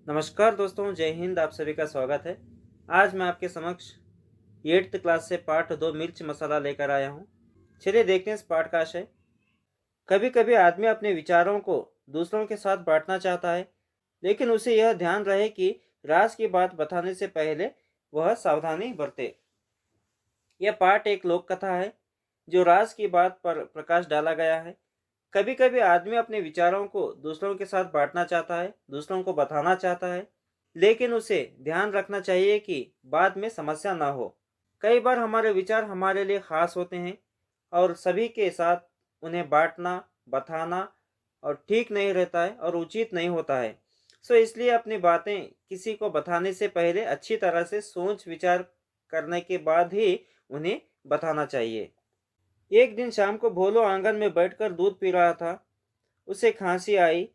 नमस्कार दोस्तों, जय हिंद। आप सभी का स्वागत है। आज मैं आपके समक्ष 8th क्लास से पाठ 2 मिर्च मसाला लेकर आया हूँ। चलिए देखते हैं इस पाठ का आशय। कभी कभी आदमी अपने विचारों को दूसरों के साथ बांटना चाहता है, लेकिन उसे यह ध्यान रहे कि राज की बात बताने से पहले वह सावधानी बरते। यह पाठ एक लोक कथा है जो राज की बात पर प्रकाश डाला गया है। कभी कभी आदमी अपने विचारों को दूसरों के साथ बांटना चाहता है, दूसरों को बताना चाहता है, लेकिन उसे ध्यान रखना चाहिए कि बाद में समस्या ना हो। कई बार हमारे विचार हमारे लिए खास होते हैं और सभी के साथ उन्हें बांटना, बताना और ठीक नहीं रहता है और उचित नहीं होता है। इसलिए अपनी बातें किसी को बताने से पहले अच्छी तरह से सोच विचार करने के बाद ही उन्हें बताना चाहिए। एक दिन शाम को भोलो आंगन में बैठकर दूध पी रहा था। उसे खांसी आई।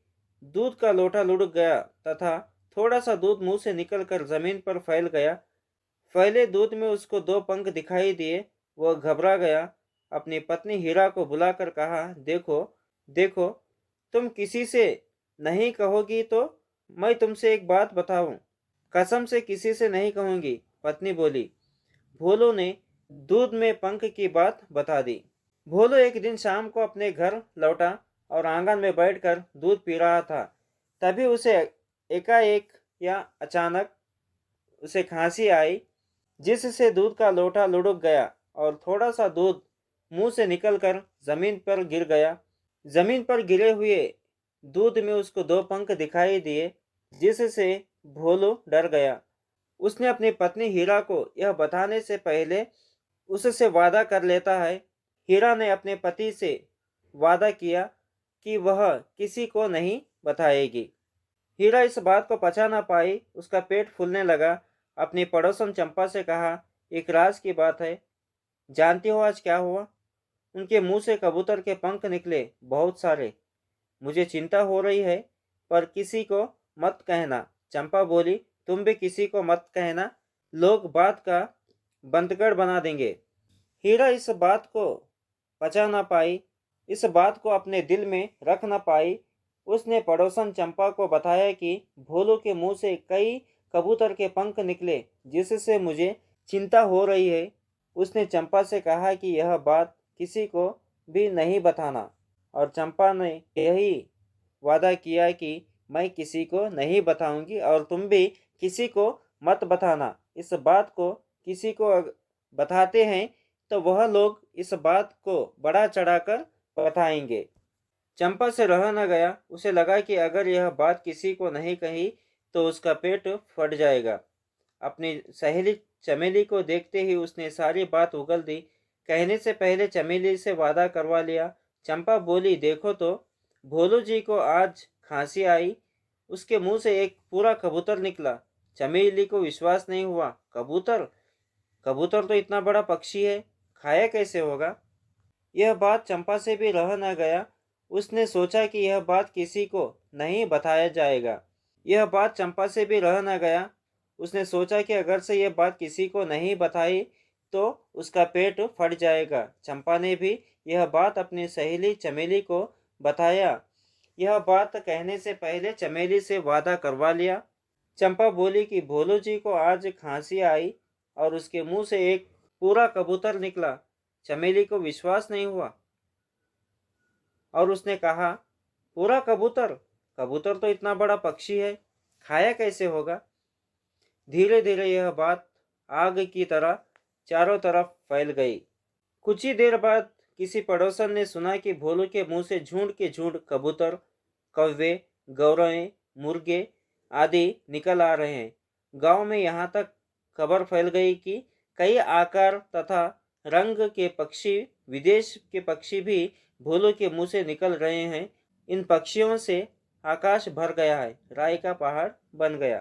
दूध का लोटा लुढ़क गया तथा थोड़ा सा दूध मुंह से निकलकर जमीन पर फैल गया। फैले दूध में उसको 2 पंख दिखाई दिए। वह घबरा गया। अपनी पत्नी हीरा को बुलाकर कहा, देखो देखो, तुम किसी से नहीं कहोगी तो मैं तुमसे एक बात बताऊं। कसम से किसी से नहीं कहूंगी, पत्नी बोली। भोलू ने दूध में पंख की बात बता दी। भोलू एक दिन शाम को अपने घर लौटा और आंगन में बैठकर दूध पी रहा था। तभी उसे एकाएक या अचानक उसे खांसी आई, जिससे दूध का लोटा लुढ़क गया और थोड़ा सा दूध मुंह से निकलकर जमीन पर गिर गया। जमीन पर गिरे हुए दूध में उसको 2 पंख दिखाई दिए, जिससे भोलू डर गया। उसने अपनी पत्नी हीरा को यह बताने से पहले उससे वादा कर लेता है। हीरा ने अपने पति से वादा किया कि वह किसी को नहीं बताएगी। हीरा इस बात को पचा ना पाई, उसका पेट फूलने लगा। अपनी पड़ोसन चंपा से कहा, एक राज की बात है, जानती हो आज क्या हुआ? उनके मुंह से कबूतर के पंख निकले, बहुत सारे। मुझे चिंता हो रही है, पर किसी को मत कहना। चंपा बोली, तुम भी किसी को मत कहना, लोग बात का बंदगड़ बना देंगे। हीरा इस बात को पचा ना पाई, इस बात को अपने दिल में रख ना पाई। उसने पड़ोसन चंपा को बताया कि भोलू के मुंह से कई कबूतर के पंख निकले, जिससे मुझे चिंता हो रही है। उसने चंपा से कहा कि यह बात किसी को भी नहीं बताना, और चंपा ने यही वादा किया कि मैं किसी को नहीं बताऊंगी और तुम भी किसी को मत बताना। इस बात को किसी को बताते हैं तो वह लोग इस बात को बढ़ा चढ़ाकर बताएंगे। चंपा से रहा न गया। उसे लगा कि अगर यह बात किसी को नहीं कही तो उसका पेट फट जाएगा। अपनी सहेली चमेली को देखते ही उसने सारी बात उगल दी। कहने से पहले चमेली से वादा करवा लिया। चंपा बोली, देखो तो, भोलू जी को आज खांसी आई, उसके मुंह से एक पूरा कबूतर निकला। चमेली को विश्वास नहीं हुआ। कबूतर? कबूतर तो इतना बड़ा पक्षी है, खाया कैसे होगा? यह बात चंपा से भी रह न गया। उसने सोचा कि यह बात किसी को नहीं बताया जाएगा। यह बात चंपा से भी रह न गया। उसने सोचा कि अगर से यह बात किसी को नहीं बताई तो उसका पेट फट जाएगा। चंपा ने भी यह बात अपनी सहेली चमेली को बताया। यह बात कहने से पहले चमेली से वादा करवा लिया। चंपा बोली कि भोलू जी को आज खांसी आई और उसके मुंह से एक पूरा कबूतर निकला। चमेली को विश्वास नहीं हुआ और उसने कहा, पूरा कबूतर? कबूतर तो इतना बड़ा पक्षी है, खाया कैसे होगा? धीरे धीरे यह बात आग की तरह चारों तरफ फैल गई। कुछ ही देर बाद किसी पड़ोसन ने सुना कि भोलू के मुंह से झुंड के झुंड कबूतर, कौवे, गौरवें, मुर्गे आदि निकल आ रहे हैं। गांव में यहाँ तक खबर फैल गई कि कई आकार तथा रंग के पक्षी, विदेश के पक्षी भी भोलू के मुंह से निकल रहे हैं। इन पक्षियों से आकाश भर गया है, राय का पहाड़ बन गया।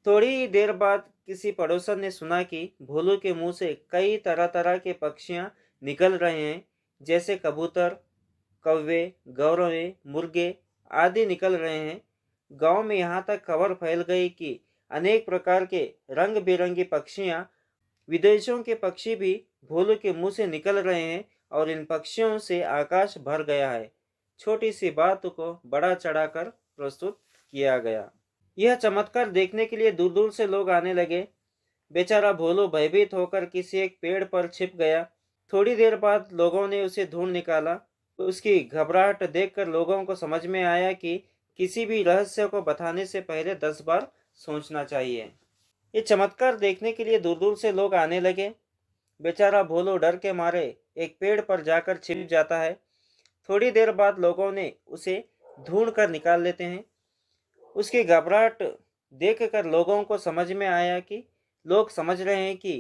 थोड़ी ही देर बाद किसी पड़ोसन ने सुना कि भोलू के मुंह से कई तरह तरह के पक्षियां निकल रहे हैं, जैसे कबूतर, कौवे, गौरवें, मुर्गे आदि निकल रहे हैं। गांव में यहाँ तक खबर फैल गई कि अनेक प्रकार के रंग बिरंगी पक्षियां, विदेशों के पक्षी भी भोलू के मुंह से निकल रहे हैं और इन पक्षियों से आकाश भर गया है। छोटी सी बात को बड़ा चढ़ाकर प्रस्तुत किया गया। यह चमत्कार देखने के लिए दूर दूर से लोग आने लगे। बेचारा भोलू भयभीत होकर किसी एक पेड़ पर छिप गया। थोड़ी देर बाद लोगों ने उसे ढूंढ निकाला। उसकी घबराहट देखकर लोगों को समझ में आया कि किसी भी रहस्य को बताने से पहले 10 बार सोचना चाहिए। ये चमत्कार देखने के लिए दूर दूर से लोग आने लगे। बेचारा भोलू डर के मारे एक पेड़ पर जाकर छिप जाता है। थोड़ी देर बाद लोगों ने उसे ढूंढ कर निकाल लेते हैं। उसकी घबराहट देखकर लोगों को समझ में आया कि लोग समझ रहे हैं कि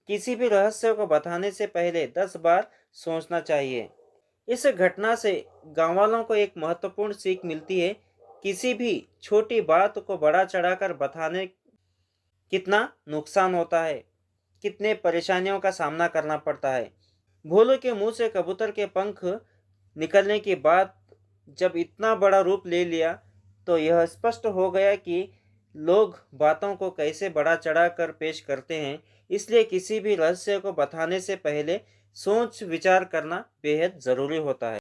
किसी भी रहस्य को बताने से पहले 10 बार सोचना चाहिए। इस घटना से गांव वालों को एक महत्वपूर्ण सीख मिलती है। किसी भी छोटी बात को बड़ा चढ़ाकर बताने कितना नुकसान होता है, कितने परेशानियों का सामना करना पड़ता है। भोलू के मुंह से कबूतर के पंख निकलने की बात जब इतना बड़ा रूप ले लिया तो यह स्पष्ट हो गया कि लोग बातों को कैसे बड़ा चढ़ाकर पेश करते हैं। इसलिए किसी भी रहस्य को बताने से पहले सोच विचार करना बेहद ज़रूरी होता है।